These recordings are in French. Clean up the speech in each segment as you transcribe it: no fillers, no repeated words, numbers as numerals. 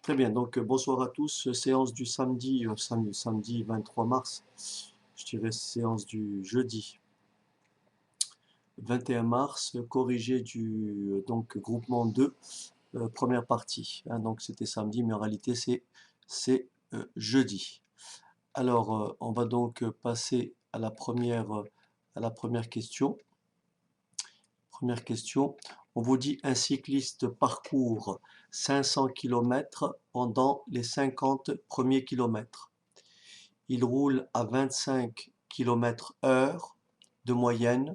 Très bien, donc bonsoir à tous. Séance du samedi 23 mars. Je dirais séance du jeudi 21 mars, corrigé du donc groupement 2, première partie. Hein, donc c'était samedi, mais en réalité c'est jeudi. Alors on va donc passer à la première question. Première question. On vous dit un cycliste parcourt 500 km pendant les 50 premiers kilomètres. Il roule à 25 km/h de moyenne,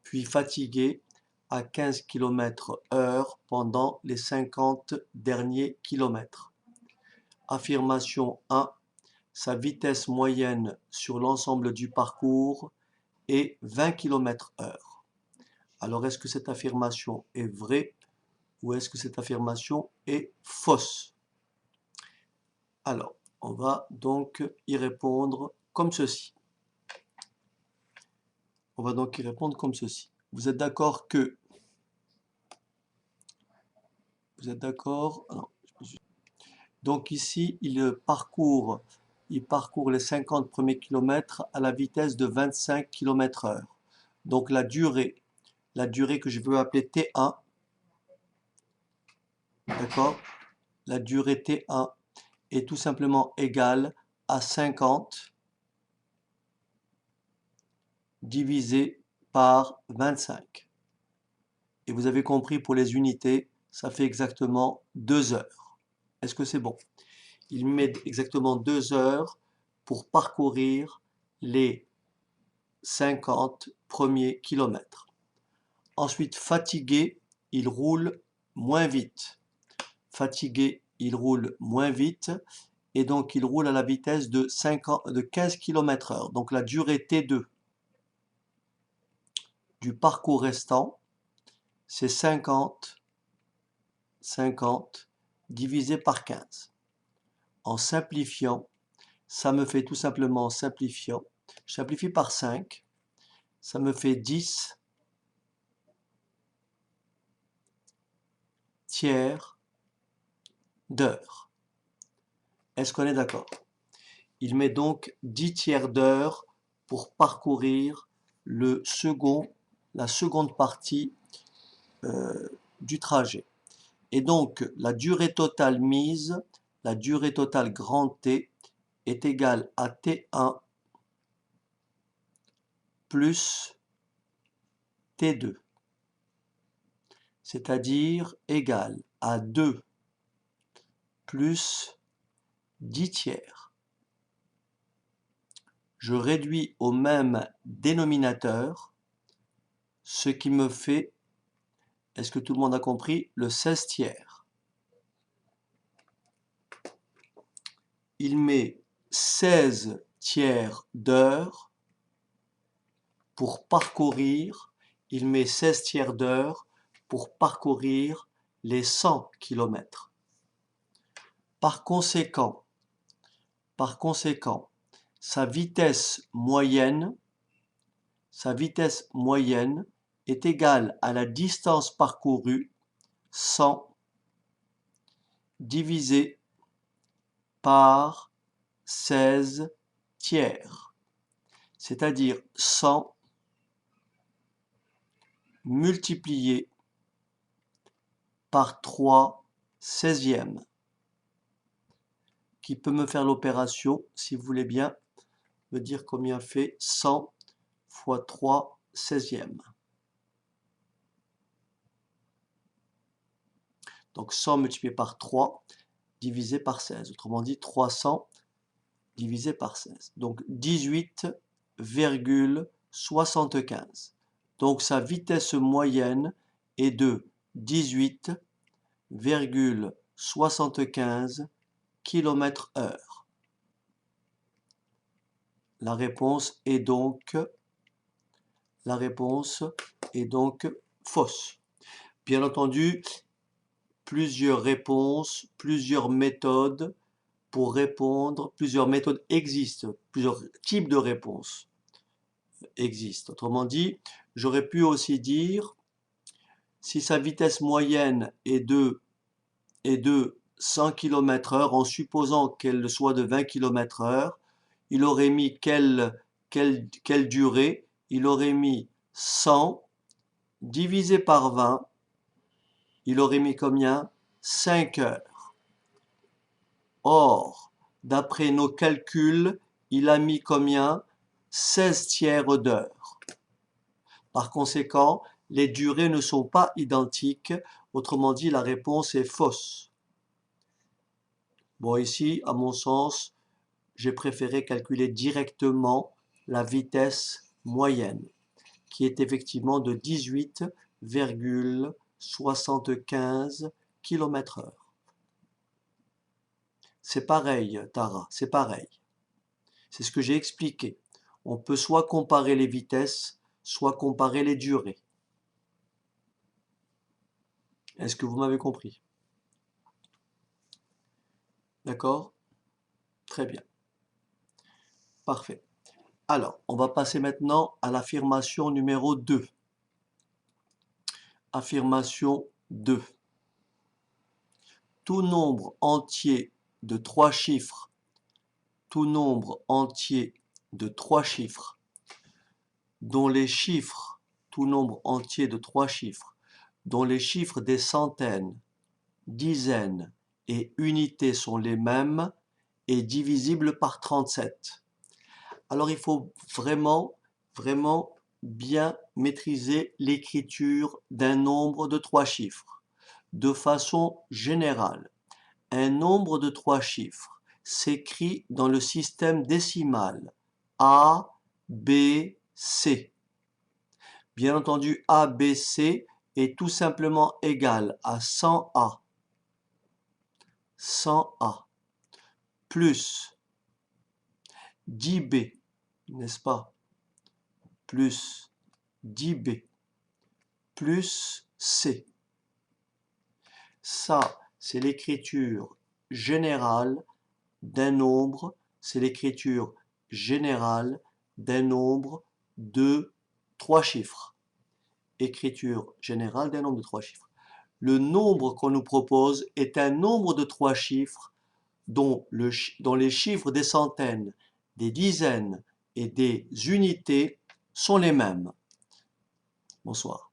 puis fatigué à 15 km/h pendant les 50 derniers kilomètres. Affirmation 1. Sa vitesse moyenne sur l'ensemble du parcours est 20 km/h. Alors, est-ce que cette affirmation est vraie ou est-ce que cette affirmation est fausse? Alors, on va donc y répondre comme ceci. On va donc y répondre comme ceci. Vous êtes d'accord que... Vous êtes d'accord? Non. Donc ici, il parcourt les 50 premiers kilomètres à la vitesse de 25 km/h. Donc la durée que je veux appeler T1, d'accord? La durée T1 est tout simplement égale à 50 divisé par 25. Et vous avez compris, pour les unités, ça fait exactement 2 heures. Est-ce que c'est bon? Il met exactement 2 heures pour parcourir les 50 premiers kilomètres. Ensuite, fatigué, il roule moins vite. Fatigué, il roule moins vite et donc il roule à la vitesse de 15 km/h. Donc la durée T2 du parcours restant, c'est 50 divisé par 15. En simplifiant, ça me fait tout simplement, je simplifie par 5, ça me fait 10 tiers d'heure. Est-ce qu'on est d'accord? Il met donc 10 tiers d'heure pour parcourir la seconde partie du trajet. Et donc, la durée totale mise, la durée totale grand T, est égale à T1 plus T2, c'est-à-dire égale à 2 plus 10 tiers. Je réduis au même dénominateur, ce qui me fait, est-ce que tout le monde a compris, le 16 tiers. Il met 16 tiers d'heure pour parcourir, il met 16 tiers d'heure pour parcourir les 100 km. Par conséquent, sa vitesse moyenne est égale à la distance parcourue 100 divisé par 16 tiers, c'est-à-dire 100 multiplié par 3 16e. Qui peut me faire l'opération, si vous voulez bien me dire combien fait 100 fois 3 16e. Donc 100 multiplié par 3 divisé par 16. Autrement dit, 300 divisé par 16. Donc 18,75. Donc sa vitesse moyenne est de 18,75 km/h. La réponse est donc fausse. Bien entendu, plusieurs réponses, plusieurs méthodes pour répondre, plusieurs méthodes existent, plusieurs types de réponses existent. Autrement dit, j'aurais pu aussi dire, si sa vitesse moyenne est de 100 km/h, en supposant qu'elle soit de 20 km/h, il aurait mis quelle durée? Il aurait mis 100 divisé par 20, il aurait mis combien? 5 heures. Or, d'après nos calculs, il a mis combien? 16 tiers d'heure. Par conséquent, les durées ne sont pas identiques, autrement dit, la réponse est fausse. Bon, ici, à mon sens, j'ai préféré calculer directement la vitesse moyenne, qui est effectivement de 18,75 km/h. C'est pareil, Tara, c'est pareil. C'est ce que j'ai expliqué. On peut soit comparer les vitesses, soit comparer les durées. Est-ce que vous m'avez compris? D'accord? Très bien. Parfait. Alors, on va passer maintenant à l'affirmation numéro 2. Affirmation 2. Tout nombre entier de 3 chiffres, tout nombre entier de 3 chiffres, dont les chiffres, tout nombre entier de 3 chiffres, dont les chiffres des centaines, dizaines et unités sont les mêmes, est divisible par 37. Alors il faut vraiment bien maîtriser l'écriture d'un nombre de 3 chiffres. De façon générale, un nombre de 3 chiffres s'écrit dans le système décimal A, B, C. Bien entendu, A, B, C est tout simplement égal à 100A. 100A plus 10B, n'est-ce pas? Plus 10B plus C. Ça, c'est l'écriture générale d'un nombre, c'est l'écriture générale d'un nombre de 3 chiffres. Écriture générale d'un nombre de 3 chiffres. Le nombre qu'on nous propose est un nombre de 3 chiffres dont les chiffres des centaines, des dizaines et des unités sont les mêmes. Bonsoir.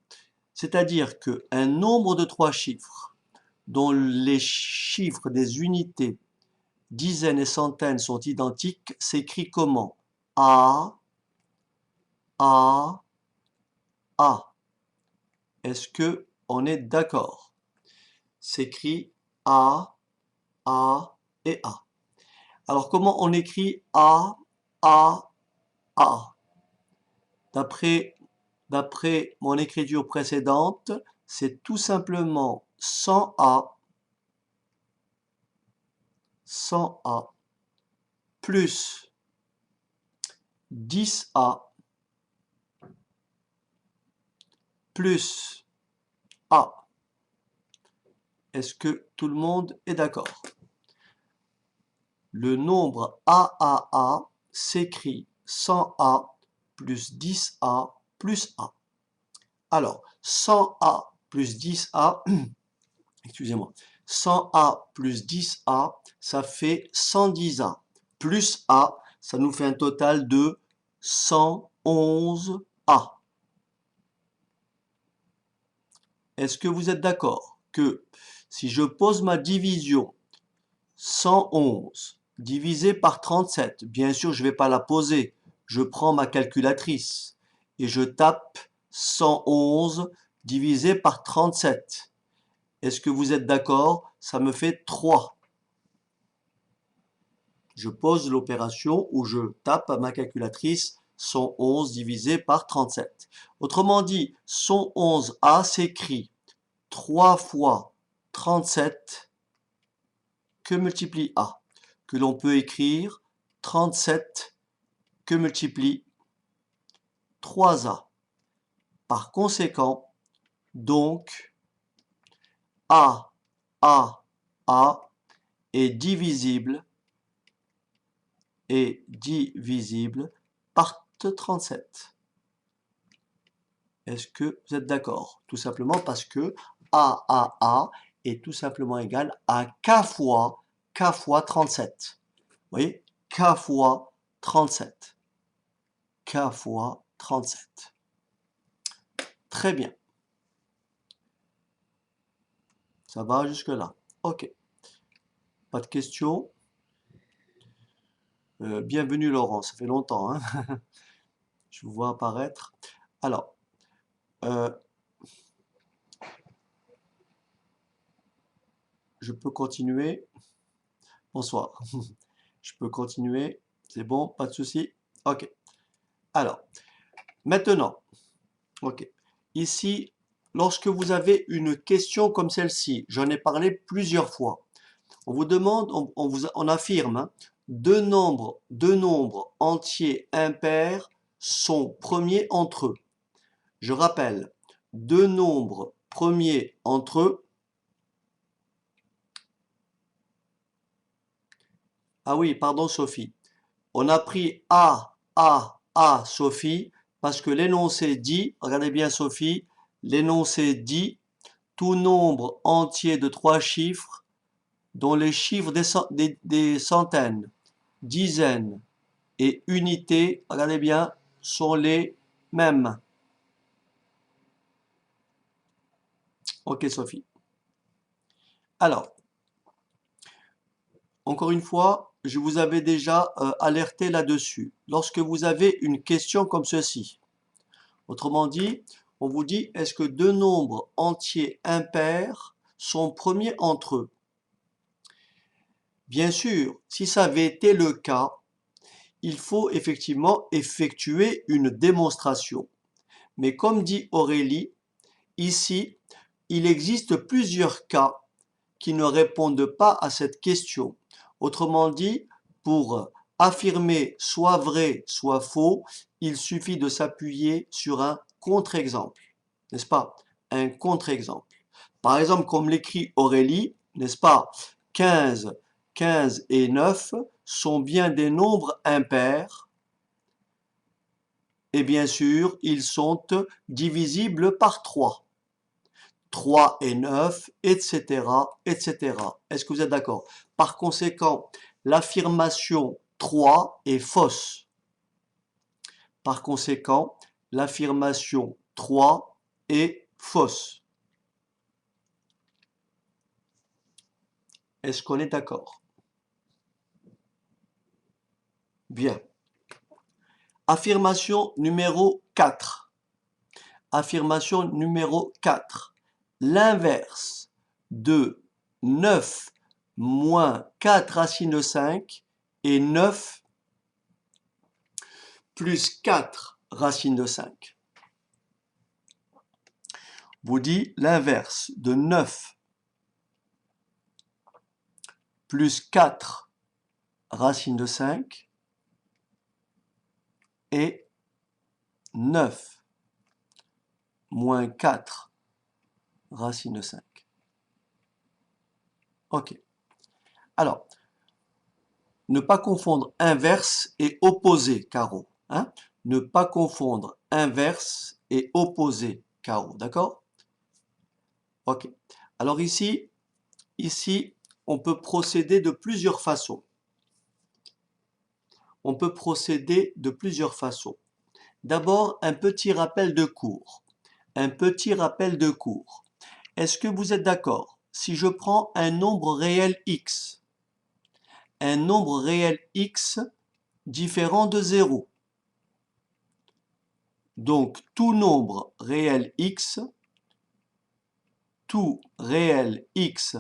C'est-à-dire qu'un nombre de 3 chiffres dont les chiffres des unités, dizaines et centaines sont identiques s'écrit comment? A, A, A. Est-ce que on est d'accord? S'écrit A, A et A. Alors comment on écrit A, A, A? D'après mon écriture précédente, c'est tout simplement 100A, 100A plus 10A plus A. Est-ce que tout le monde est d'accord? Le nombre AAA s'écrit 100A plus 10A plus A. Alors, 100A plus 10A, excusez-moi, 100A plus 10A, ça fait 110A. Plus A, ça nous fait un total de 111A. Est-ce que vous êtes d'accord que si je pose ma division 111 divisé par 37, bien sûr je ne vais pas la poser, je prends ma calculatrice et je tape 111 divisé par 37. Est-ce que vous êtes d'accord? Ça me fait 3. Je pose l'opération où je tape à ma calculatrice 111 divisé par 37. Autrement dit, 111A s'écrit 3 fois 37 que multiplie A, que l'on peut écrire 37 que multiplie 3A. Par conséquent, donc, A est divisible par 37. Est-ce que vous êtes d'accord? Tout simplement parce que A est tout simplement égal à k fois 37. Vous voyez? K fois 37. K fois 37. Très bien. Ça va jusque-là. OK. Pas de questions? Bienvenue Laurent, ça fait longtemps, hein? Je vous vois apparaître. Alors, euh, je peux continuer. Bonsoir. Je peux continuer. C'est bon, pas de souci. OK. Alors, maintenant, OK. Ici, lorsque vous avez une question comme celle-ci, j'en ai parlé plusieurs fois. On vous demande, on affirme, hein, deux nombres entiers impairs sont premiers entre eux. Je rappelle, deux nombres premiers entre eux. Ah oui, pardon Sophie. On a pris A, Sophie, parce que l'énoncé dit, regardez bien Sophie, l'énoncé dit, tout nombre entier de trois chiffres, dont les chiffres des centaines, dizaines et unités, regardez bien, sont les mêmes. Ok Sophie. Alors, encore une fois, je vous avais déjà alerté là-dessus. Lorsque vous avez une question comme ceci, autrement dit, on vous dit, est-ce que deux nombres entiers impairs sont premiers entre eux? Bien sûr, si ça avait été le cas, il faut effectivement effectuer une démonstration. Mais comme dit Aurélie, ici, il existe plusieurs cas qui ne répondent pas à cette question. Autrement dit, pour affirmer soit vrai, soit faux, il suffit de s'appuyer sur un contre-exemple, n'est-ce pas? Un contre-exemple. Par exemple, comme l'écrit Aurélie, n'est-ce pas? 15, 15 et 9 sont bien des nombres impairs et bien sûr, ils sont divisibles par 3. 3 et 9, etc., etc. Est-ce que vous êtes d'accord? Par conséquent, l'affirmation 3 est fausse. Par conséquent, l'affirmation 3 est fausse. Est-ce qu'on est d'accord? Bien. Affirmation numéro 4. Affirmation numéro 4. L'inverse de 9 moins 4 racine de 5 est 9 plus 4 racine de 5. Vous dit l'inverse de 9 plus 4 racine de 5 est 9 moins 4 racine de 5. Ok. Alors, ne pas confondre inverse et opposé, Caro. Hein? Ne pas confondre inverse et opposé, Caro. D'accord? Ok. Alors ici, on peut procéder de plusieurs façons. On peut procéder de plusieurs façons. D'abord, un petit rappel de cours. Un petit rappel de cours. Est-ce que vous êtes d'accord? Si je prends un nombre réel x, un nombre réel x différent de 0, donc tout nombre réel x, tout réel x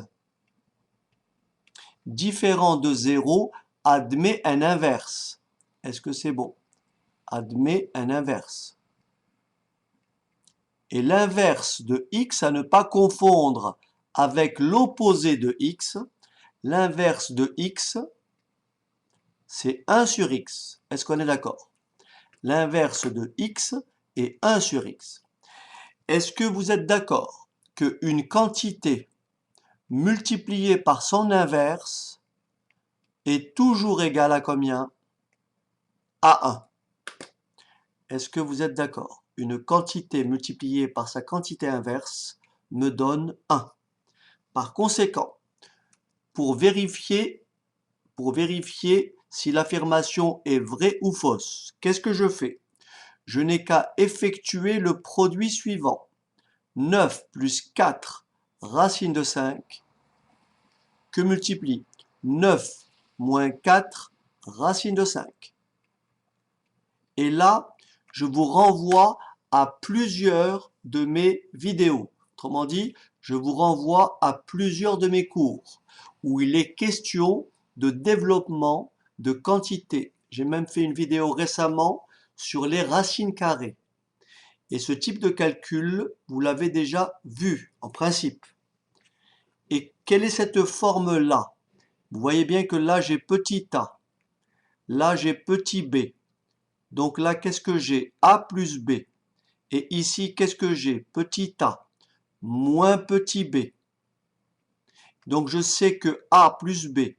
différent de 0 admet un inverse. Est-ce que c'est bon? Admet un inverse. Et l'inverse de x à ne pas confondre avec l'opposé de x, l'inverse de x, c'est 1 sur x. Est-ce qu'on est d'accord? L'inverse de x est 1 sur x. Est-ce que vous êtes d'accord qu'une quantité multipliée par son inverse est toujours égale à combien? À 1. Est-ce que vous êtes d'accord? Une quantité multipliée par sa quantité inverse me donne 1. Par conséquent, pour vérifier si l'affirmation est vraie ou fausse, qu'est-ce que je fais? Je n'ai qu'à effectuer le produit suivant. 9 plus 4 racine de 5 que multiplie 9 moins 4 racine de 5. Et là, je vous renvoie à plusieurs de mes vidéos. Autrement dit, je vous renvoie à plusieurs de mes cours où il est question de développement de quantité. J'ai même fait une vidéo récemment sur les racines carrées. Et ce type de calcul, vous l'avez déjà vu en principe. Et quelle est cette forme-là? Vous voyez bien que là, j'ai petit a. Là, j'ai petit b. Donc là, qu'est-ce que j'ai? A plus b. Et ici, qu'est-ce que j'ai? Petit a moins petit b. Donc je sais que a plus b,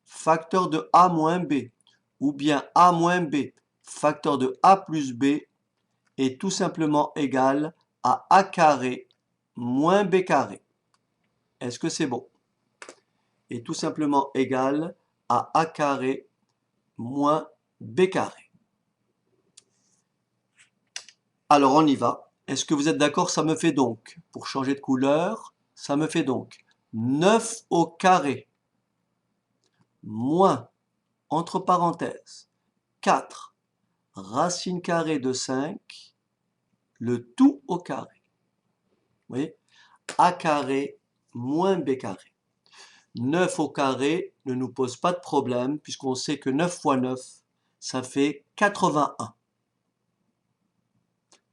facteur de a moins b, ou bien a moins b, facteur de a plus b, est tout simplement égal à a carré moins b carré. Est-ce que c'est bon? Est tout simplement égal à a carré moins b carré. Alors on y va. Est-ce que vous êtes d'accord? Ça me fait donc, pour changer de couleur, ça me fait donc 9 au carré moins, entre parenthèses, 4 racine carrée de 5, le tout au carré. Vous voyez? A carré moins b carré. 9 au carré ne nous pose pas de problème puisqu'on sait que 9 fois 9, ça fait 81.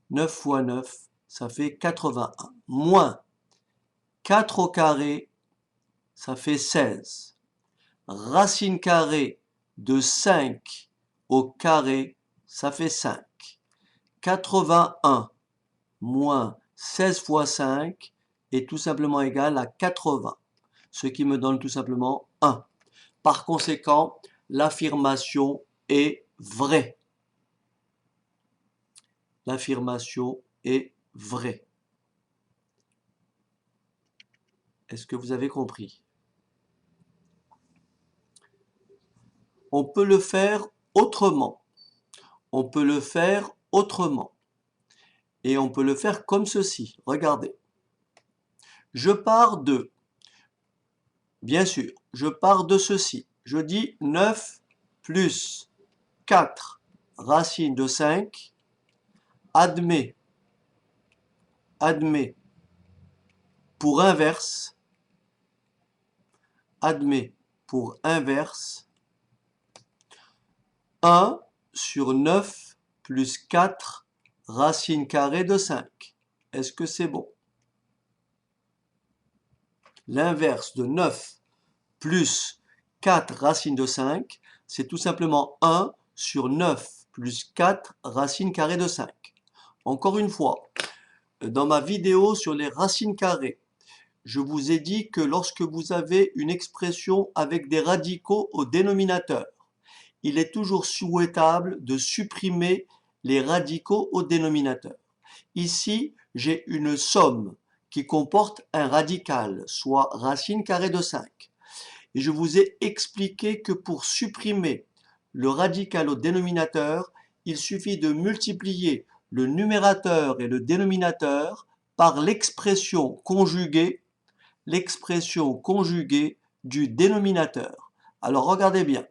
9 fois 9, ça fait 81. Moins 4 au carré, ça fait 16. Racine carrée de 5 au carré, ça fait 5. 81 moins 16 fois 5 est tout simplement égal à 80, ce qui me donne tout simplement 1. Par conséquent, l'affirmation est vraie. L'affirmation est vraie. Est-ce que vous avez compris? On peut le faire autrement. On peut le faire autrement. Et on peut le faire comme ceci. Regardez. Je pars de, bien sûr, je pars de ceci. Je dis 9 plus 4 racine de 5. Admet, pour inverse, admet pour inverse 1 sur 9 plus 4 racine carrée de 5. Est-ce que c'est bon? L'inverse de 9 plus 4 racine de 5, c'est tout simplement 1 sur 9 plus 4 racine carrée de 5. Encore une fois, dans ma vidéo sur les racines carrées, je vous ai dit que lorsque vous avez une expression avec des radicaux au dénominateur, il est toujours souhaitable de supprimer les radicaux au dénominateur. Ici, j'ai une somme qui comporte un radical, soit racine carrée de 5. Et je vous ai expliqué que pour supprimer le radical au dénominateur, il suffit de multiplier le numérateur et le dénominateur par l'expression conjuguée du dénominateur. Alors regardez bien.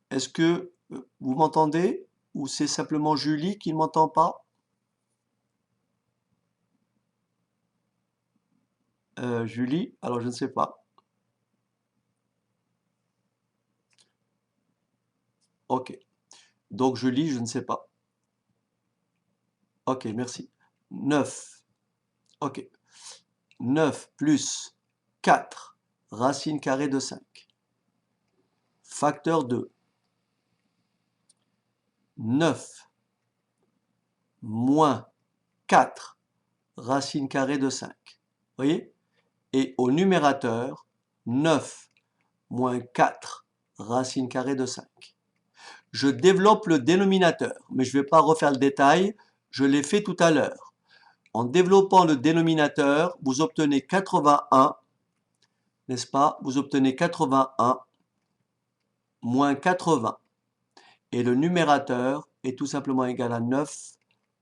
Est-ce que vous m'entendez ou c'est simplement Julie qui ne m'entend pas? Julie, alors je ne sais pas. Ok. Donc Julie, je ne sais pas. Ok, merci. 9. Ok. 9 plus 4 racine carrée de 5. Facteur 2. 9 moins 4 racine carrée de 5. Vous voyez? Et au numérateur, 9 moins 4 racine carrée de 5. Je développe le dénominateur, mais je ne vais pas refaire le détail, je l'ai fait tout à l'heure. En développant le dénominateur, vous obtenez 81, n'est-ce pas? Vous obtenez 81 moins 80. Et le numérateur est tout simplement égal à 9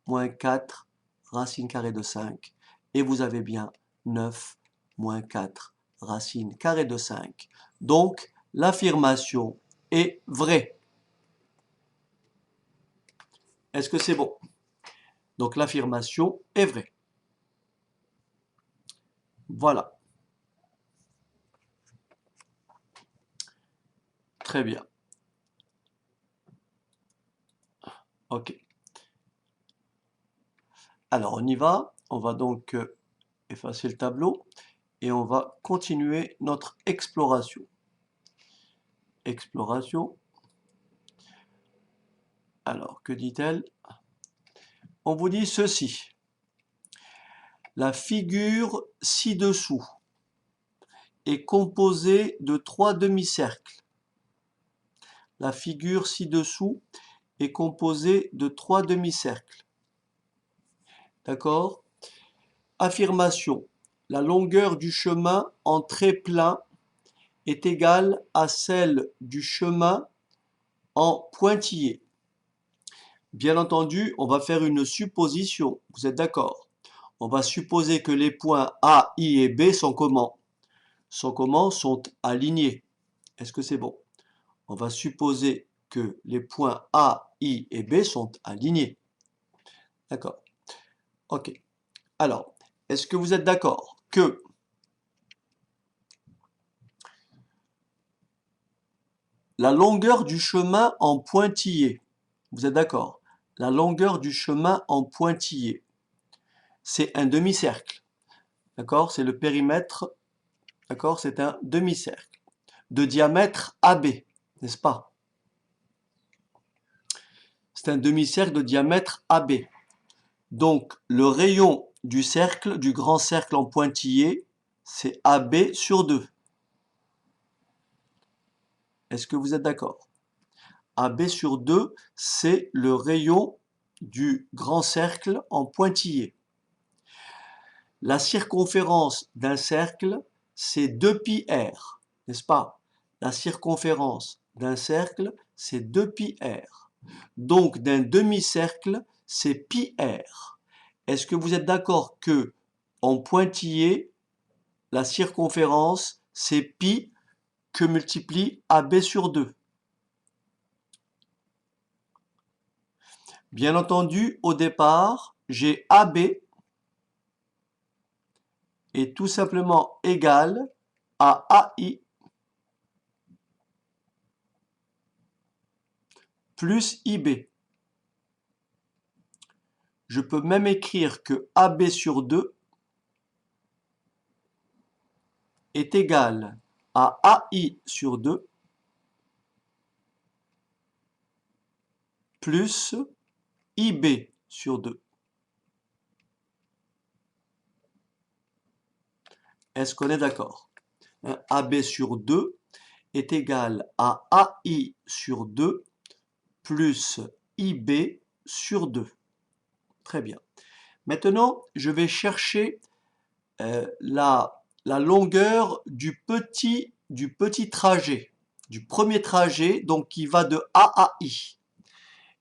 moins 4 racine carrée de 5. Et vous avez bien 9 moins 4 racine carrée de 5. Donc, l'affirmation est vraie. Est-ce que c'est bon? Donc, l'affirmation est vraie. Voilà. Très bien. OK. Alors, on y va. On va donc effacer le tableau et on va continuer notre exploration. Exploration. Alors, que dit-elle? On vous dit ceci. La figure ci-dessous est composée de 3 demi-cercles. La figure ci-dessous est composée de 3 demi-cercles. D'accord? Affirmation. La longueur du chemin en trait plein est égale à celle du chemin en pointillé. Bien entendu, on va faire une supposition. Vous êtes d'accord? On va supposer que les points A, I et B sont comment? Sont alignés. Est-ce que c'est bon? On va supposer que les points A, I et B sont alignés. D'accord. OK. Alors, est-ce que vous êtes d'accord que la longueur du chemin en pointillé, vous êtes d'accord? La longueur du chemin en pointillé, c'est un demi-cercle. D'accord? C'est le périmètre. D'accord? C'est un demi-cercle de diamètre AB, n'est-ce pas? C'est un demi-cercle de diamètre AB. Donc, le rayon du cercle, du grand cercle en pointillé, c'est AB sur 2. Est-ce que vous êtes d'accord? AB sur 2, c'est le rayon du grand cercle en pointillé. La circonférence d'un cercle, c'est 2πr, n'est-ce pas? La circonférence d'un cercle, c'est 2πr. Donc, d'un demi-cercle, c'est πr. Est-ce que vous êtes d'accord que, en pointillé, la circonférence, c'est pi que multiplie AB sur 2? Bien entendu, au départ, j'ai AB est tout simplement égal à AI plus IB. Je peux même écrire que AB sur 2 est égal à AI sur 2 plus IB sur 2. Est-ce qu'on est d'accord? AB sur 2 est égal à AI sur 2 plus IB sur 2. Très bien. Maintenant, je vais chercher la longueur du petit trajet, du premier trajet, donc qui va de A à I.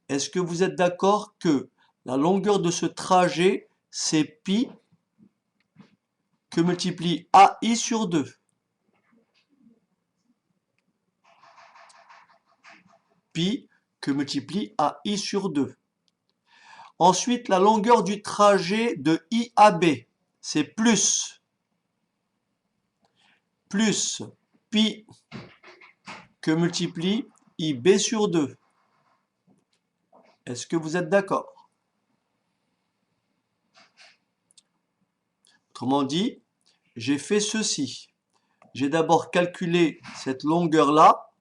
Est-ce que vous êtes d'accord que la longueur de ce trajet, c'est pi que multiplie AI sur 2? Pi que multiplie AI sur 2. Ensuite, la longueur du trajet de I à B, c'est plus pi que multiplie IB sur 2. Est-ce que vous êtes d'accord? Autrement dit, j'ai fait ceci. J'ai d'abord calculé cette longueur-là,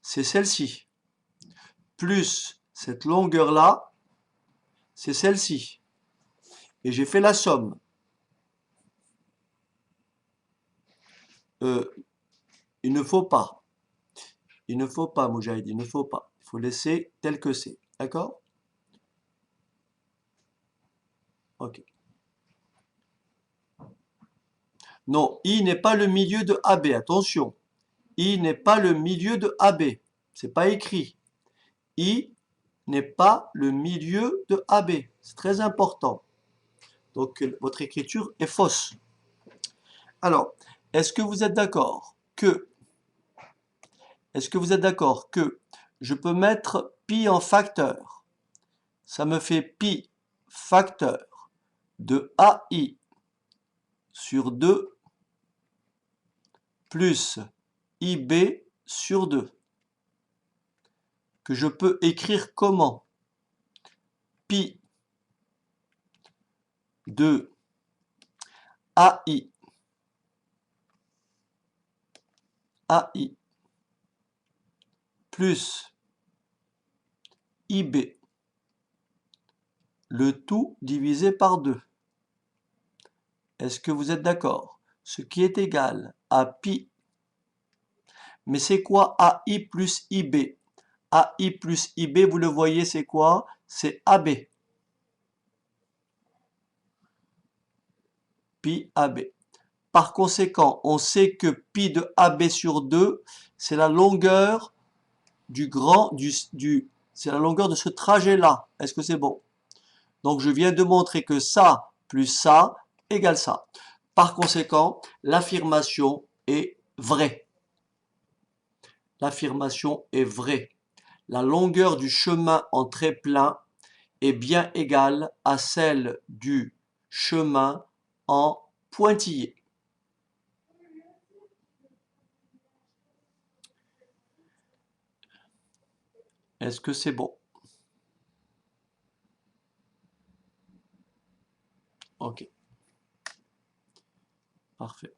c'est celle-ci, plus cette longueur-là, c'est celle-ci. Et j'ai fait la somme. Il ne faut pas. Il ne faut pas, Moujahid, il ne faut pas. Il faut laisser tel que c'est. D'accord? Ok. Non, I n'est pas le milieu de AB. Attention. I n'est pas le milieu de AB. C'est pas écrit. I n'est pas le milieu de AB. C'est très important. Donc, votre écriture est fausse. Alors, est-ce que vous êtes d'accord que je peux mettre pi en facteur? Ça me fait pi facteur de AI sur 2 plus IB sur 2. Que je peux écrire comment? Pi de AI plus IB, le tout divisé par 2. Est-ce que vous êtes d'accord? Ce qui est égal à pi. Mais c'est quoi AI plus IB? AI plus IB, vous le voyez, c'est quoi? C'est AB. Pi AB. Par conséquent, on sait que pi de AB sur 2, c'est la longueur c'est la longueur de ce trajet-là. Est-ce que c'est bon? Donc, je viens de montrer que ça plus ça égale ça. Par conséquent, l'affirmation est vraie. L'affirmation est vraie. La longueur du chemin en trait plein est bien égale à celle du chemin en pointillé. Est-ce que c'est bon? Ok. Parfait.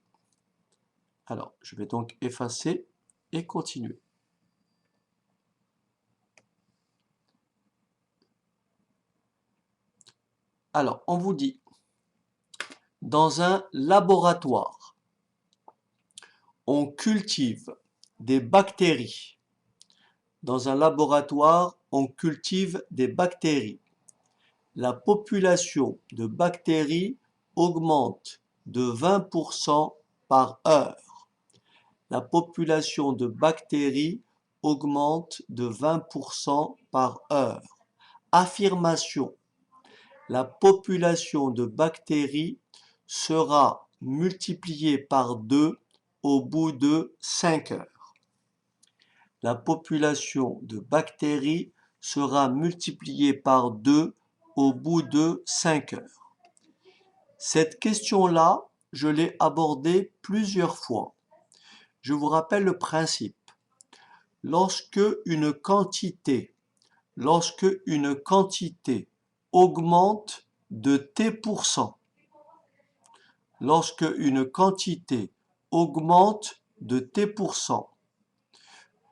Alors, je vais donc effacer et continuer. Alors, on vous dit, dans un laboratoire, on cultive des bactéries. Dans un laboratoire, on cultive des bactéries. La population de bactéries augmente de 20% par heure. La population de bactéries augmente de 20% par heure. Affirmation. La population de bactéries sera multipliée par 2 au bout de 5 heures. La population de bactéries sera multipliée par 2 au bout de 5 heures. Cette question-là, je l'ai abordée plusieurs fois. Je vous rappelle le principe. Lorsque une quantité augmente de T%, lorsque une quantité augmente de T%,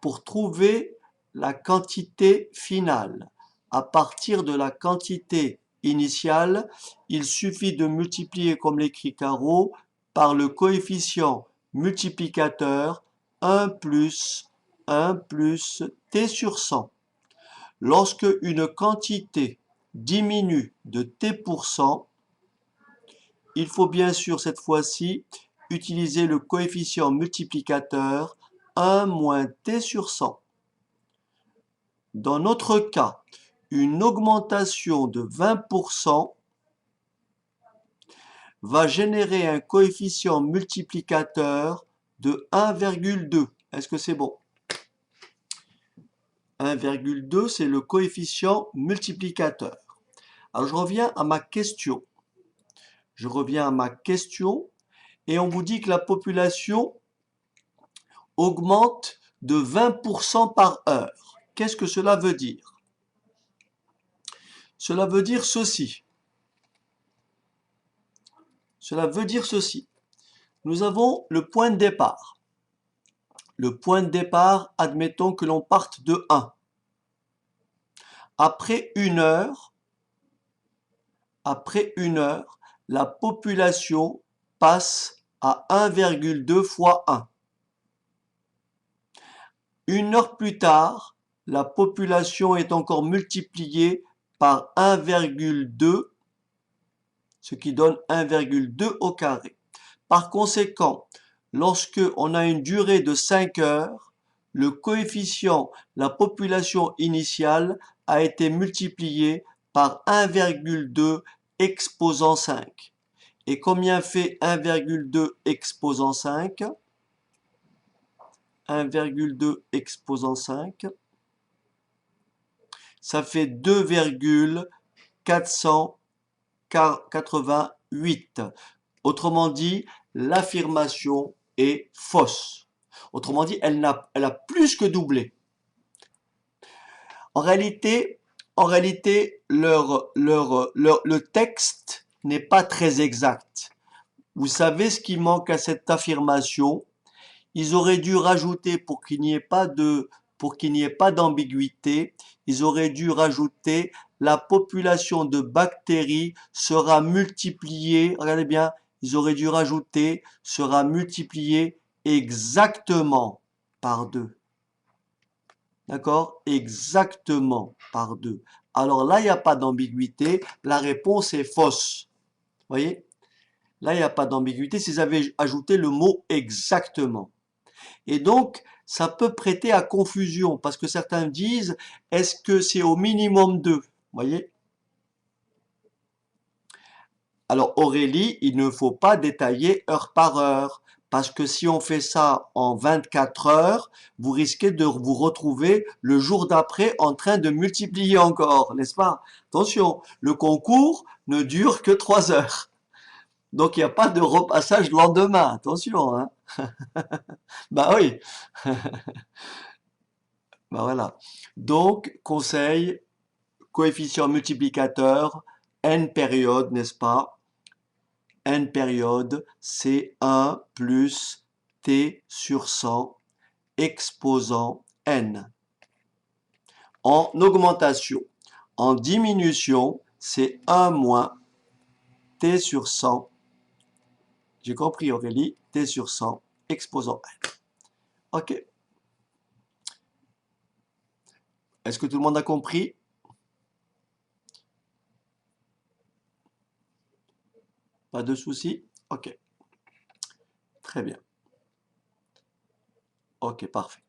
pour trouver la quantité finale à partir de la quantité initiale, il suffit de multiplier, comme l'écrit Caro, par le coefficient multiplicateur 1 plus T sur 100. Lorsque une quantité diminue de T%, il faut bien sûr cette fois-ci utiliser le coefficient multiplicateur 1 moins T sur 100. Dans notre cas, une augmentation de 20% va générer un coefficient multiplicateur de 1,2. Est-ce que c'est bon? 1,2, c'est le coefficient multiplicateur. Alors, je reviens à ma question. Et on vous dit que la population augmente de 20% par heure. Qu'est-ce que cela veut dire? Cela veut dire ceci. Nous avons le point de départ. Le point de départ, admettons que l'on parte de 1. Après une heure, la population passe à 1,2 fois 1. Une heure plus tard, la population est encore multipliée par 1,2 ce qui donne 1,2 au carré. Par conséquent, lorsque on a une durée de 5 heures, le coefficient, la population initiale a été multiplié par 1,2 exposant 5. Et combien fait 1,2 exposant 5? 1,2 exposant 5, ça fait 2,488. Autrement dit, l'affirmation est fausse. Autrement dit, elle a plus que doublé. En réalité, le texte n'est pas très exact. Vous savez ce qui manque à cette affirmation? Ils auraient dû rajouter, pour qu'il n'y ait pas d'ambiguïté, ils auraient dû rajouter la population de bactéries sera multipliée, regardez bien, ils auraient dû rajouter sera multipliée exactement par 2. D'accord? Exactement par 2. Alors là, il n'y a pas d'ambiguïté, la réponse est fausse. Vous voyez? Là, il n'y a pas d'ambiguïté s'ils avaient ajouté le mot exactement. Et donc, ça peut prêter à confusion, parce que certains disent, est-ce que c'est au minimum 2? Vous voyez? Alors, Aurélie, il ne faut pas détailler heure par heure, parce que si on fait ça en 24 heures, vous risquez de vous retrouver le jour d'après en train de multiplier encore, n'est-ce pas? Attention, le concours ne dure que 3 heures. Donc, il n'y a pas de repassage le lendemain, attention, hein. Bah oui. Ben voilà. Donc, conseil, coefficient multiplicateur, n périodes, n'est-ce pas? N périodes, c'est 1 plus t sur 100 exposant n. En augmentation. En diminution, c'est 1 moins t sur 100. J'ai compris Aurélie, t sur 100 exposant n. Ok. Est-ce que tout le monde a compris? Pas de souci? Ok. Très bien. Ok, parfait.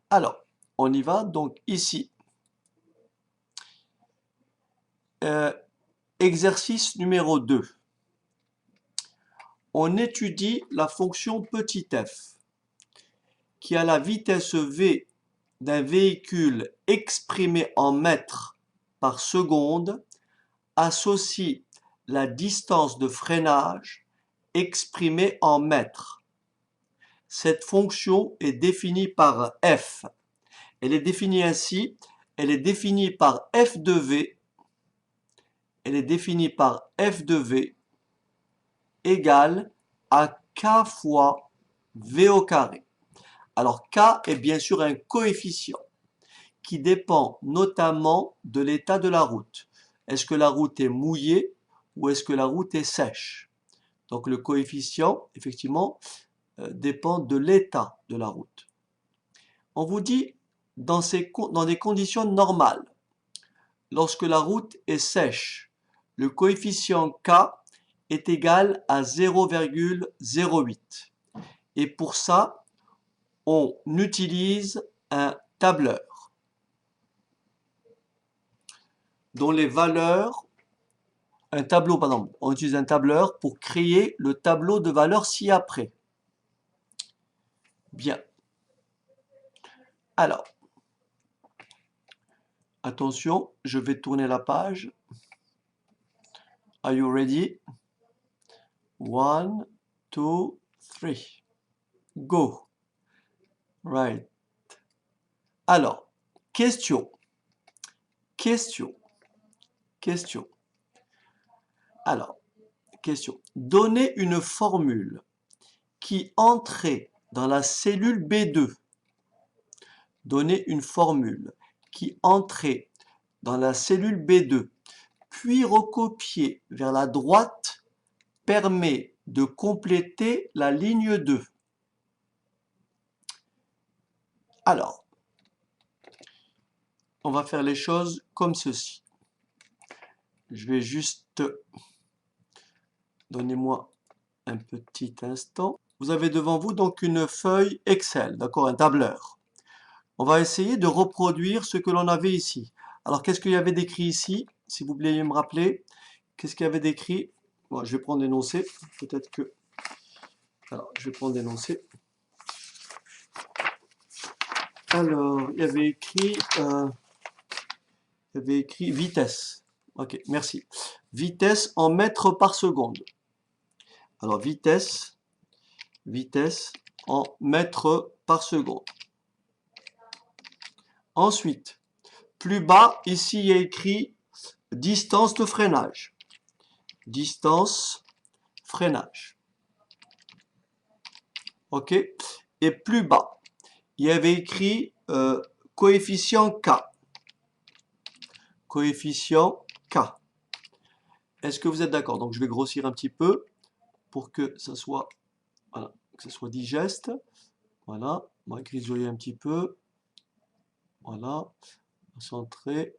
Alors, on y va. Donc ici, exercice numéro 2. On étudie la fonction petit f qui a la vitesse v d'un véhicule exprimé en mètres par seconde associe la distance de freinage exprimée en mètres. Cette fonction est définie par f. Elle est définie ainsi, elle est définie par f de v, elle est définie par f de v égale à k fois v au carré. Alors k est bien sûr un coefficient qui dépend notamment de l'état de la route. Est-ce que la route est mouillée ou est-ce que la route est sèche? Donc le coefficient, effectivement, dépend de l'état de la route. On vous dit, dans des conditions normales, lorsque la route est sèche, le coefficient k est égal à 0,08. Et pour ça, on utilise un tableur dont les valeurs, un tableau, pardon, on utilise un tableur pour créer le tableau de valeurs ci-après. Bien. Alors, attention, je vais tourner la page. Are you ready? 1, 2, 3. Go. Right. Alors, question. Alors, question. Donnez une formule qui entrait dans la cellule B2. Donnez une formule qui entrait dans la cellule B2, puis recopier vers la droite permet de compléter la ligne 2. Alors, on va faire les choses comme ceci. Je vais juste Donnez-moi un petit instant. Vous avez devant vous donc une feuille Excel, d'accord, un tableur. On va essayer de reproduire ce que l'on avait ici. Alors, qu'est-ce qu'il y avait d'écrit ici? Si vous voulez me rappeler, qu'est-ce qu'il y avait d'écrit? Bon, je vais prendre l'énoncé. Peut-être que... Alors, je vais prendre l'énoncé. Alors, il y avait écrit vitesse. Ok, merci. Vitesse en mètres par seconde. Alors, vitesse en mètres par seconde. Ensuite, plus bas, ici, il y a écrit distance de freinage. Distance, freinage. OK? Et plus bas, il y avait écrit coefficient K. Coefficient K. Est-ce que vous êtes d'accord? Donc, je vais grossir un petit peu pour que ça soit, voilà, que ça soit digeste. Voilà, on va grisouiller un petit peu. Voilà, centrer.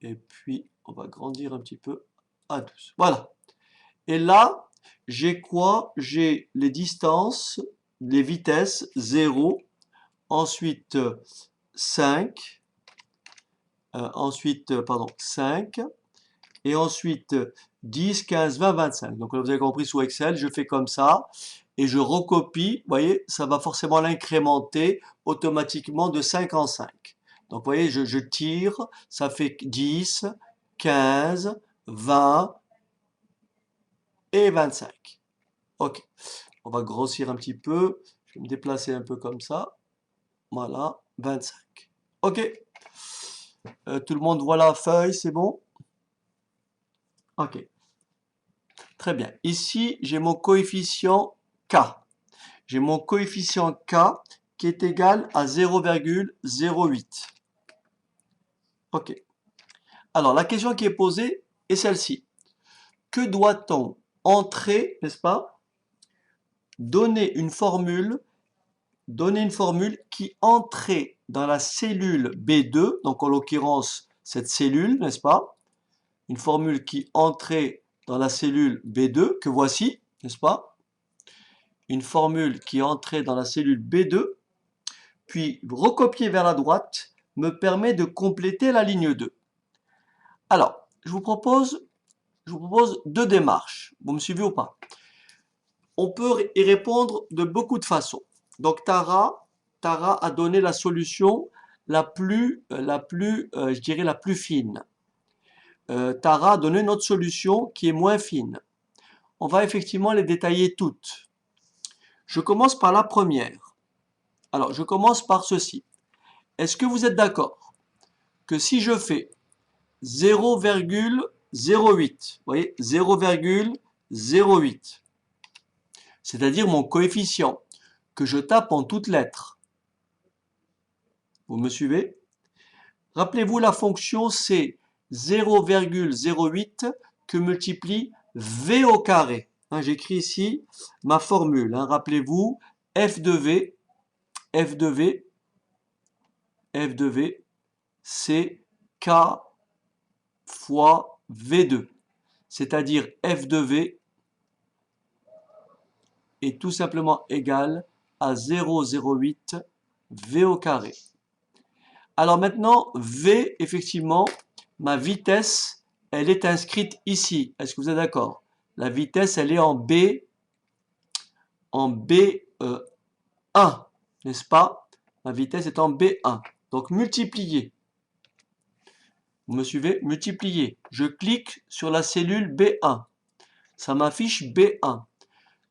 Et puis, on va grandir un petit peu à 12. Voilà. Et là, j'ai quoi? J'ai les distances, les vitesses, 0, ensuite 5, pardon, 5, et ensuite 10, 15, 20, 25. Donc, vous avez compris, sous Excel, je fais comme ça, et je recopie, vous voyez, ça va forcément l'incrémenter automatiquement de 5 en 5. Donc, vous voyez, je tire, ça fait 10, 15, 20 et 25. Ok, on va grossir un petit peu, je vais me déplacer un peu comme ça, voilà, 25. Ok, tout le monde voit la feuille, c'est bon? Ok, très bien. Ici, j'ai mon coefficient K. J'ai mon coefficient K qui est égal à 0,08. Ok. Alors, la question qui est posée est celle-ci. Que doit-on entrer, n'est-ce pas? Donner une formule qui entrait dans la cellule B2, donc en l'occurrence cette cellule, n'est-ce pas? Une formule qui entrait dans la cellule B2, que voici, n'est-ce pas? Une formule qui entrait dans la cellule B2, puis recopier vers la droite, me permet de compléter la ligne 2. Alors, je vous propose deux démarches. Vous me suivez ou pas? On peut y répondre de beaucoup de façons. Donc, Tara a donné la solution je dirais la plus fine. Tara a donné une autre solution qui est moins fine. On va effectivement les détailler toutes. Je commence par la première. Alors, je commence par ceci. Est-ce que vous êtes d'accord que si je fais 0,08, vous voyez, 0,08, c'est-à-dire mon coefficient, que je tape en toutes lettres. Vous me suivez? Rappelez-vous, la fonction, c'est 0,08 que multiplie V au carré. Hein, j'écris ici ma formule. Hein, rappelez-vous, f de V, c'est K fois V2. C'est-à-dire f de V est tout simplement égal à 0,08 V au carré. Alors maintenant, V, effectivement, ma vitesse, elle est inscrite ici. Est-ce que vous êtes d'accord? La vitesse, elle est en B1, n'est-ce pas? Ma vitesse est en B1. Donc, multiplier. Vous me suivez? Multiplier. Je clique sur la cellule B1. Ça m'affiche B1.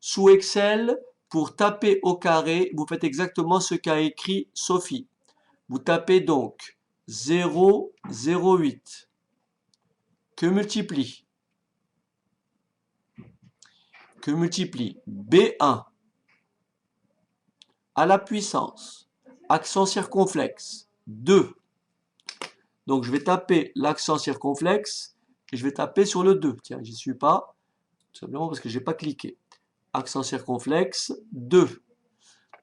Sous Excel, pour taper au carré, vous faites exactement ce qu'a écrit Sophie. Vous tapez donc 0,08 que multiplie B1 à la puissance, accent circonflexe, 2. Donc je vais taper l'accent circonflexe et je vais taper sur le 2. Tiens, j'y suis pas, tout simplement parce que je n'ai pas cliqué. Accent circonflexe, 2.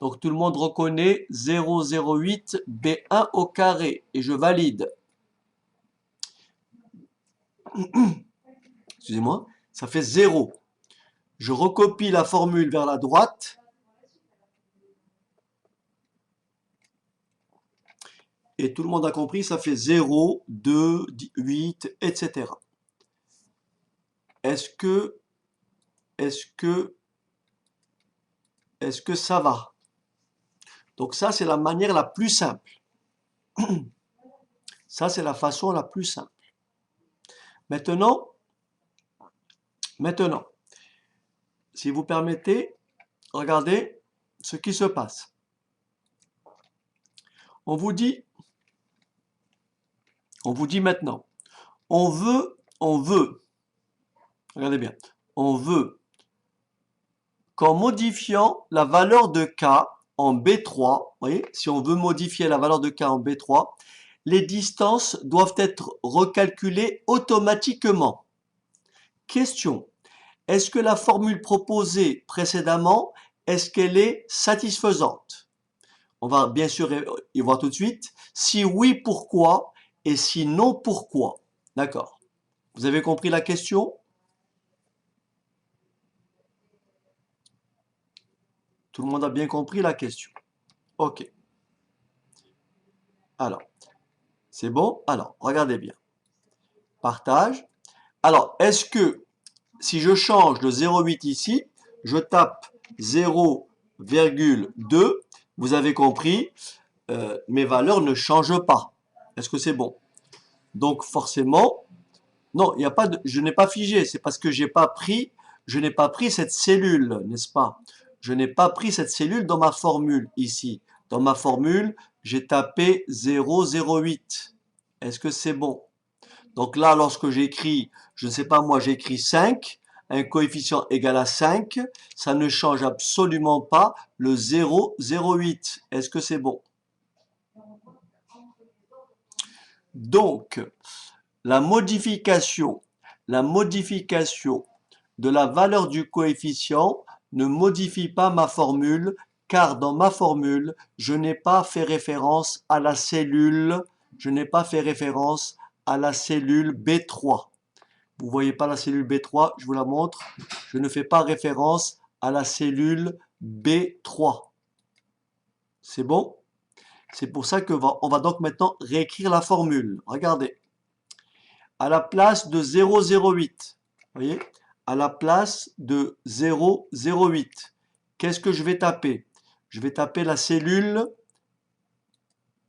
Donc tout le monde reconnaît 0,08 B1 au carré et je valide. Excusez-moi, ça fait 0. Je recopie la formule vers la droite. Et tout le monde a compris, ça fait 0, 2, 8, etc. Est-ce que, est-ce que, est-ce que ça va? Donc ça, c'est la manière la plus simple. Ça, c'est la façon la plus simple. Maintenant, si vous permettez, regardez ce qui se passe. On vous dit maintenant, on veut, regardez bien, on veut qu'en modifiant la valeur de k en B3, vous voyez, si on veut modifier la valeur de k en B3, les distances doivent être recalculées automatiquement. Question. Est-ce que la formule proposée précédemment, est-ce qu'elle est satisfaisante? On va bien sûr y voir tout de suite. Si oui, pourquoi? Et si non, pourquoi? D'accord. Vous avez compris la question? Tout le monde a bien compris la question. Ok. Alors, c'est bon? Alors, regardez bien. Partage. Alors, est-ce que si je change le 0,8 ici, je tape 0,2, vous avez compris, mes valeurs ne changent pas. Est-ce que c'est bon? Donc forcément, non, il y a pas de, je n'ai pas figé, c'est parce que je n'ai pas pris cette cellule, n'est-ce pas? Je n'ai pas pris cette cellule dans ma formule ici. Dans ma formule, j'ai tapé 0,08. Est-ce que c'est bon? Donc là, lorsque j'écris, je ne sais pas moi, j'écris 5, un coefficient égal à 5, ça ne change absolument pas le 0,08. Est-ce que c'est bon? Donc, la modification de la valeur du coefficient ne modifie pas ma formule, car dans ma formule, je n'ai pas fait référence à la cellule, B3. Vous voyez pas la cellule B3, je vous la montre. Je ne fais pas référence à la cellule B3. C'est bon? C'est pour ça que on va donc maintenant réécrire la formule. Regardez. À la place de 0,08, voyez, à la place de 0,08, qu'est-ce que je vais taper? Je vais taper la cellule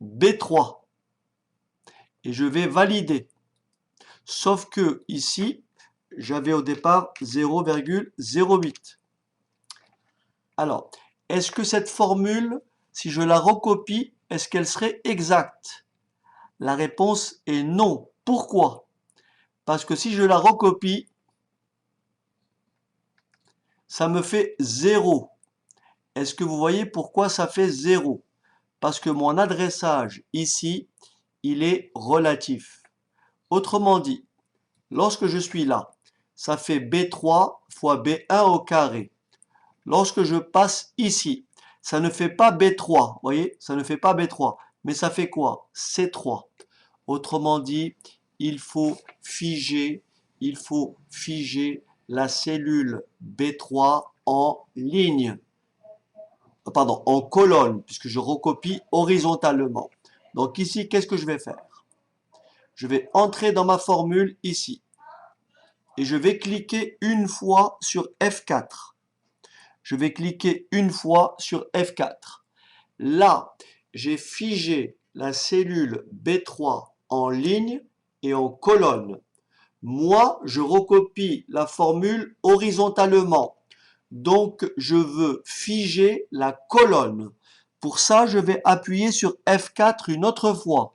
B3 et je vais valider. Sauf que ici, j'avais au départ 0,08. Alors, est-ce que cette formule, si je la recopie, est-ce qu'elle serait exacte? La réponse est non. Pourquoi? Parce que si je la recopie, ça me fait 0. Est-ce que vous voyez pourquoi ça fait 0? Parce que mon adressage ici, il est relatif. Autrement dit, lorsque je suis là, ça fait B3 fois B1 au carré. Lorsque je passe ici, ça ne fait pas B3, vous voyez, ça ne fait pas B3, mais ça fait quoi? C3. Autrement dit, il faut figer la cellule B3 en ligne. Pardon, en colonne, puisque je recopie horizontalement. Donc ici, qu'est-ce que je vais faire? Je vais entrer dans ma formule ici. Et je vais cliquer une fois sur F4. Je vais cliquer une fois sur F4. Là, j'ai figé la cellule B3 en ligne et en colonne. Moi, je recopie la formule horizontalement. Donc, je veux figer la colonne. Pour ça, je vais appuyer sur F4 une autre fois.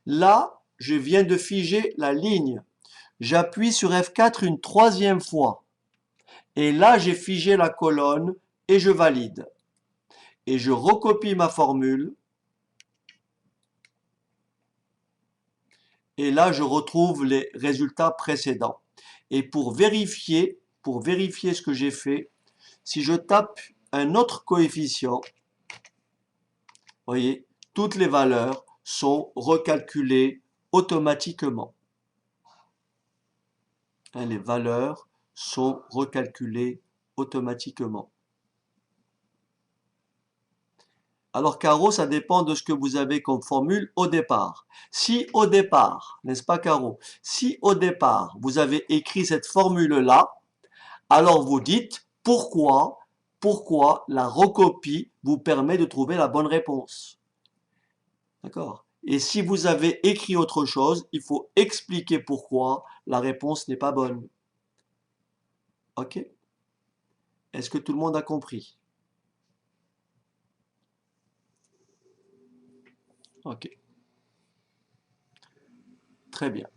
Là, je viens de figer la ligne. J'appuie sur F4 une troisième fois. Et là, j'ai figé la colonne et je valide. Et je recopie ma formule. Et là, je retrouve les résultats précédents. Et pour vérifier ce que j'ai fait, si je tape un autre coefficient, vous voyez, toutes les valeurs sont recalculées automatiquement. Les valeurs sont recalculées automatiquement. Alors, Caro, ça dépend de ce que vous avez comme formule au départ. Si au départ, n'est-ce pas, Caro? Si au départ, vous avez écrit cette formule-là, alors vous dites pourquoi la recopie vous permet de trouver la bonne réponse. D'accord? Et si vous avez écrit autre chose, il faut expliquer pourquoi la réponse n'est pas bonne. Ok? Est-ce que tout le monde a compris? Ok. Très bien.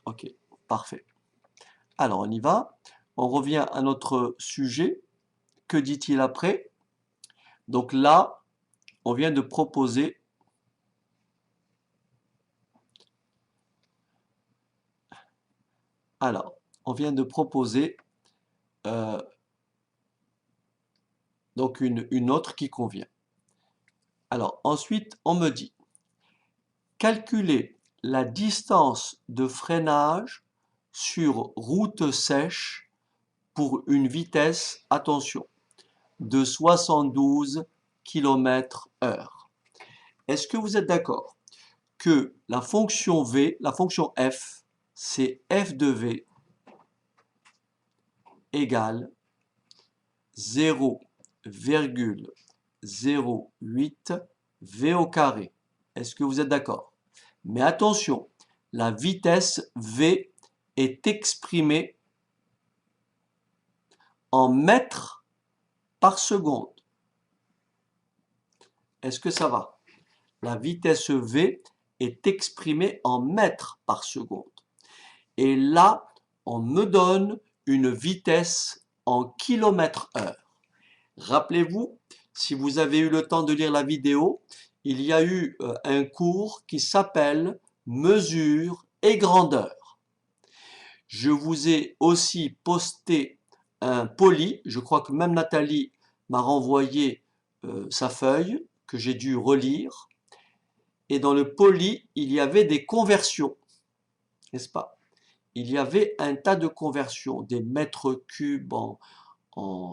Ok. Parfait. Alors, on y va. On revient à notre sujet. Que dit-il après? Donc là, on vient de proposer. Alors, on vient de proposer euh, donc une autre qui convient. Alors, ensuite, on me dit, calculer la distance de freinage sur route sèche pour une vitesse, attention, de 72 km/h. Est-ce que vous êtes d'accord que la fonction V, la fonction f, c'est f de v égale 0,08 v au carré? Est-ce que vous êtes d'accord? Mais attention, la vitesse v est exprimée en mètres par seconde. Est-ce que ça va? La vitesse v est exprimée en mètres par seconde. Et là, on me donne une vitesse en kilomètres-heure. Rappelez-vous, si vous avez eu le temps de lire la vidéo, il y a eu un cours qui s'appelle mesure et grandeur. Je vous ai aussi posté un poly, je crois que même Nathalie m'a renvoyé sa feuille que j'ai dû relire. Et dans le poly, il y avait des conversions, n'est-ce pas? Il y avait un tas de conversions, des mètres cubes en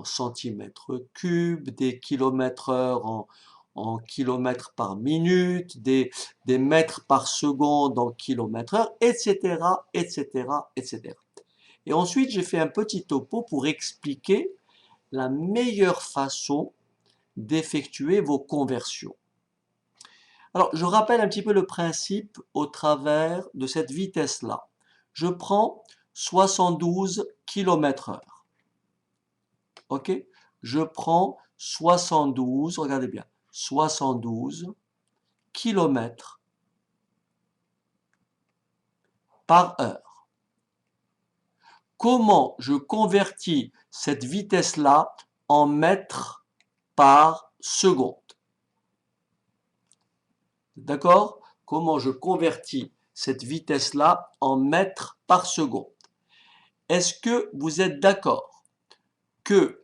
centimètres cubes, des kilomètres-heure en kilomètres par minute, des mètres par seconde en kilomètres-heure, etc., etc., etc. Et ensuite, j'ai fait un petit topo pour expliquer la meilleure façon d'effectuer vos conversions. Alors, je rappelle un petit peu le principe au travers de cette vitesse-là. Je prends 72 km/h. Ok? Je prends 72, regardez bien, 72 km par heure. Comment je convertis cette vitesse-là en mètres par seconde? D'accord? Comment je convertis cette vitesse-là en mètres par seconde? Est-ce que vous êtes d'accord que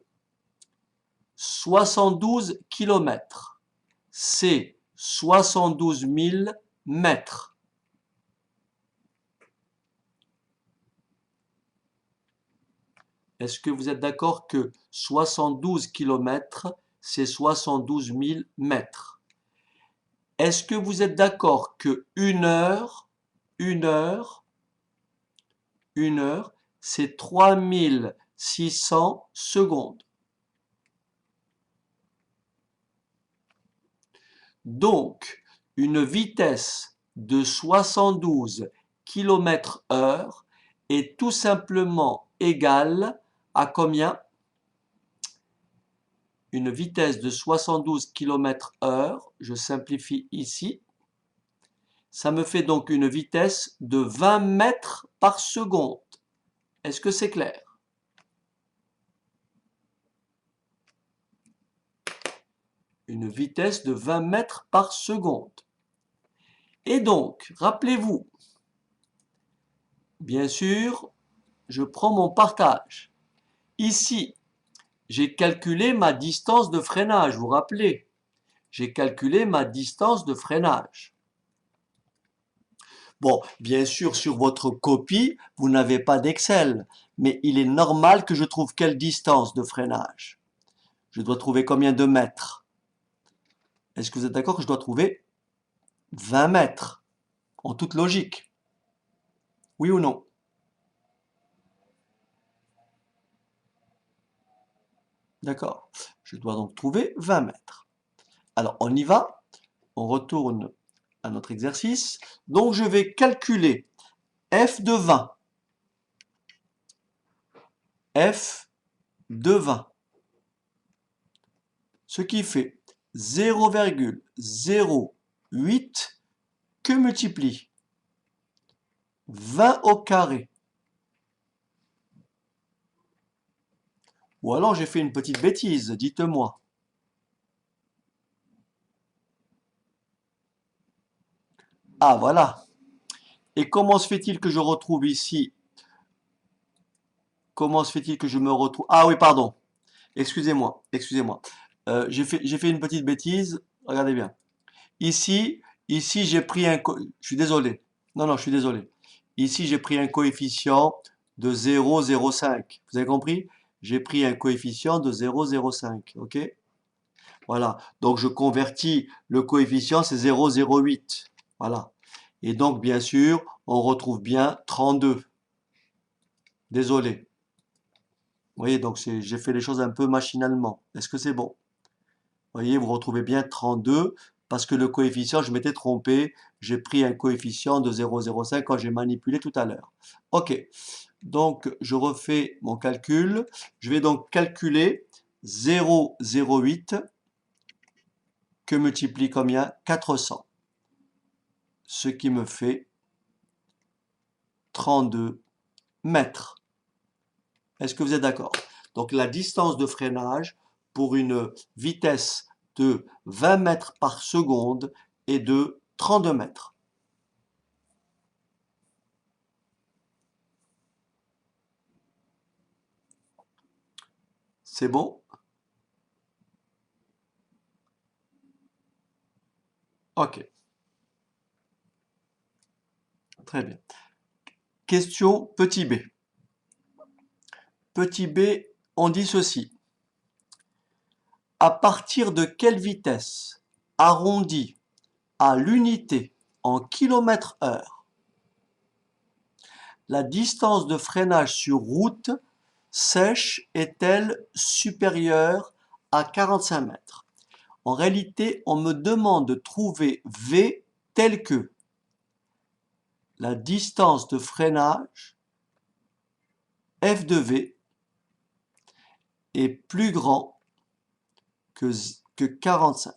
72 km, c'est 72 000 mètres? Est-ce que vous êtes d'accord que 72 km, c'est 72 000 mètres? Est-ce que vous êtes d'accord que une heure, c'est 3600 secondes? Donc, une vitesse de 72 km/h est tout simplement égale à combien? Une vitesse de 72 km/h, je simplifie ici, ça me fait donc une vitesse de 20 mètres par seconde. Est-ce que c'est clair? Une vitesse de 20 mètres par seconde. Et donc, rappelez-vous, bien sûr, je prends mon partage. Ici, j'ai calculé ma distance de freinage, vous vous rappelez? J'ai calculé ma distance de freinage. Bon, bien sûr, sur votre copie, vous n'avez pas d'Excel, mais il est normal que je trouve quelle distance de freinage? Je dois trouver combien de mètres? Est-ce que vous êtes d'accord que je dois trouver 20 mètres, en toute logique? Oui ou non? D'accord. Je dois donc trouver 20 mètres. Alors, on y va. On retourne à notre exercice. Donc, je vais calculer f de 20. F de 20. Ce qui fait 0,08 que multiplie 20 au carré. Ou alors j'ai fait une petite bêtise, dites-moi. Ah voilà. Et comment se fait-il que je retrouve ici? Comment se fait-il que je me retrouve? Ah oui, pardon. Excusez-moi, excusez-moi. J'ai fait une petite bêtise. Regardez bien. Ici, ici j'ai pris je suis désolé. Non, non, je suis désolé. Ici, j'ai pris un coefficient de 0,05. Vous avez compris? J'ai pris un coefficient de 0,05. OK? Voilà. Donc, je convertis le coefficient, c'est 0,08. Voilà. Et donc, bien sûr, on retrouve bien 32. Désolé. Vous voyez, donc j'ai fait les choses un peu machinalement. Est-ce que c'est bon? Vous voyez, vous retrouvez bien 32 parce que le coefficient, je m'étais trompé. J'ai pris un coefficient de 0,05 quand j'ai manipulé tout à l'heure. OK. Donc, je refais mon calcul. Je vais donc calculer 0,08 que multiplie combien? 400. Ce qui me fait 32 mètres. Est-ce que vous êtes d'accord? Donc, la distance de freinage pour une vitesse de 20 mètres par seconde est de 32 mètres. C'est bon? Ok, très bien. Question petit b. Petit b, on dit ceci. À partir de quelle vitesse, arrondie à l'unité en km/h, la distance de freinage sur route sèche est-elle supérieure à 45 mètres? En réalité, on me demande de trouver V tel que la distance de freinage F de V est plus grand que 45.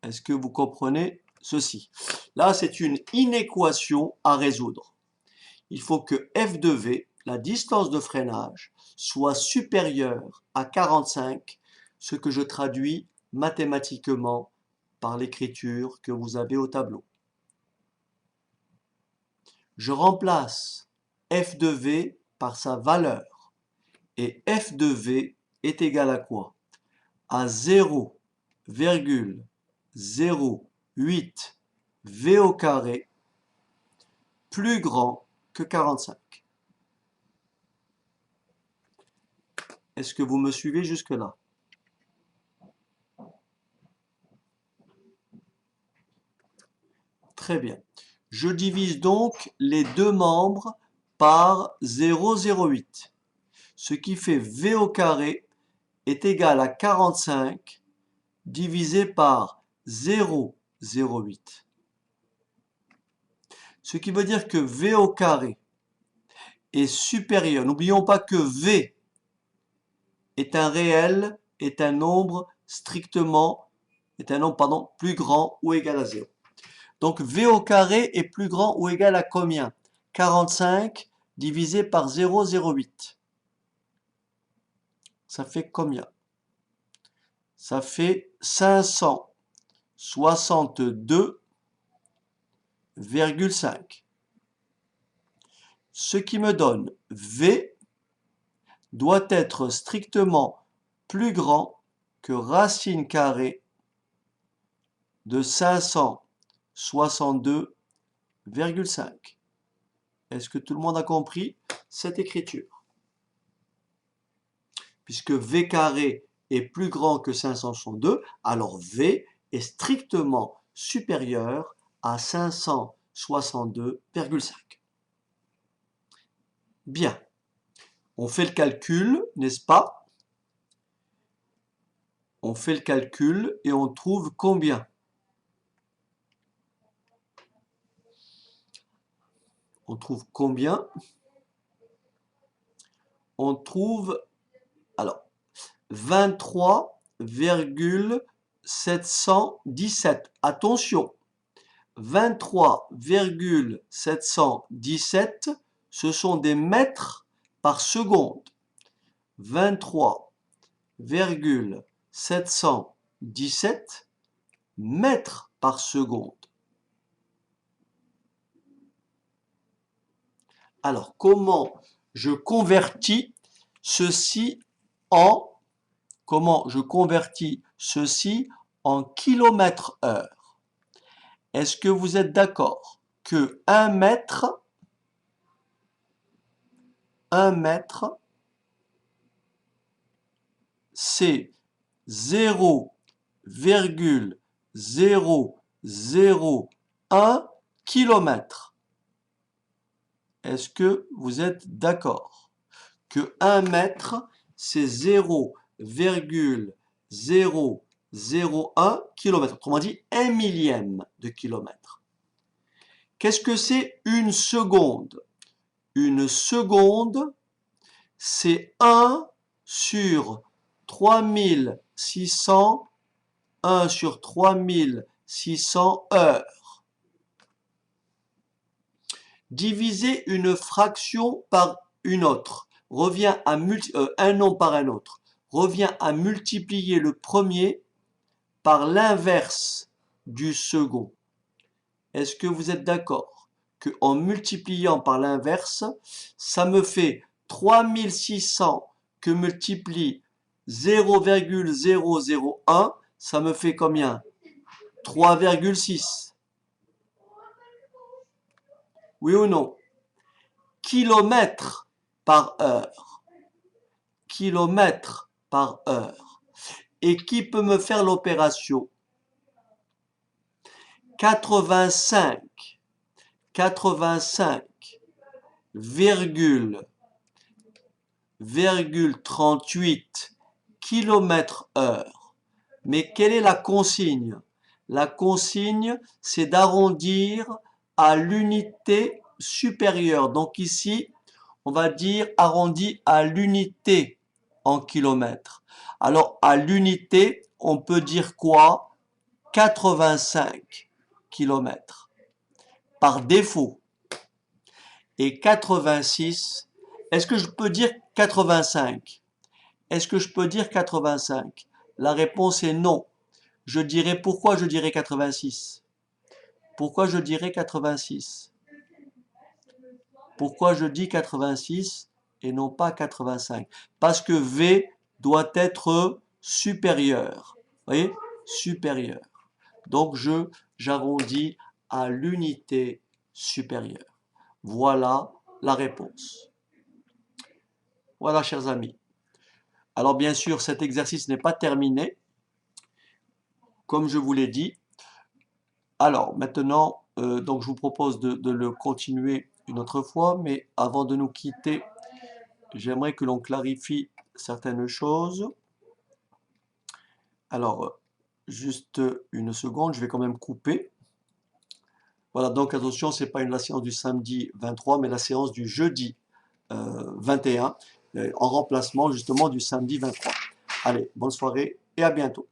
Est-ce que vous comprenez ceci? Là, c'est une inéquation à résoudre. Il faut que F de V, la distance de freinage, soit supérieure à 45, ce que je traduis mathématiquement par l'écriture que vous avez au tableau. Je remplace F de V par sa valeur. Et F de V est égal à quoi? À 0,08 V au carré plus grand que 45. Est-ce que vous me suivez jusque-là? Très bien. Je divise donc les deux membres par 0,08. Ce qui fait V au carré est égal à 45 divisé par 0,08. Ce qui veut dire que V au carré est supérieur. N'oublions pas que V est un réel, est un nombre strictement, est un nombre, pardon, plus grand ou égal à 0. Donc V au carré est plus grand ou égal à combien? 45 divisé par 0,08. Ça fait combien? Ça fait 562,5. Ce qui me donne V doit être strictement plus grand que racine carrée de 562,5. Est-ce que tout le monde a compris? cette écriture. Puisque V carré est plus grand que 562, alors V est strictement supérieur à 562,5. Bien, on fait le calcul, n'est-ce pas? On fait le calcul et on trouve combien? On trouve combien? On trouve, alors, 23,717. Attention, 23,717, ce sont des mètres par seconde. 23,717 mètres par seconde. Alors, comment je convertis ceci en kilomètres-heure? Est-ce que vous êtes d'accord que 1 mètre, c'est 0,001 km? Est-ce que vous êtes d'accord que 1 mètre, c'est 0,001 km, autrement dit 1 millième de kilomètre? Qu'est-ce que c'est une seconde? Une seconde, c'est 1 sur 3600, 1 sur 3600 heures. Diviser une fraction par une autre revient à un nombre par un autre revient à multiplier le premier par l'inverse du second. Est-ce que vous êtes d'accord que en multipliant par l'inverse, ça me fait 3600 que multiplie 0,001, ça me fait combien? 3,6. Oui ou non? Kilomètres par heure. Kilomètres par heure. Et qui peut me faire l'opération? 85,38 km/h. Mais quelle est la consigne? La consigne, c'est d'arrondir à l'unité supérieure. Donc ici, on va dire arrondi à l'unité en kilomètres. Alors à l'unité, on peut dire quoi? 85 km par défaut. Et 86, est-ce que je peux dire 85? Est-ce que je peux dire 85? La réponse est non. Pourquoi je dirais 86? Pourquoi je dirais 86? Pourquoi je dis 86 et non pas 85? Parce que V doit être supérieur. Vous voyez? Supérieur. Donc j'arrondis à l'unité supérieure. Voilà la réponse. Voilà, chers amis. Alors bien sûr, cet exercice n'est pas terminé, comme je vous l'ai dit. Alors maintenant, donc je vous propose de le continuer une autre fois, mais avant de nous quitter, j'aimerais que l'on clarifie certaines choses. Alors, juste une seconde, je vais quand même couper. Voilà, donc attention, ce n'est pas la séance du samedi 23, mais la séance du jeudi 21, en remplacement justement du samedi 23. Allez, bonne soirée et à bientôt.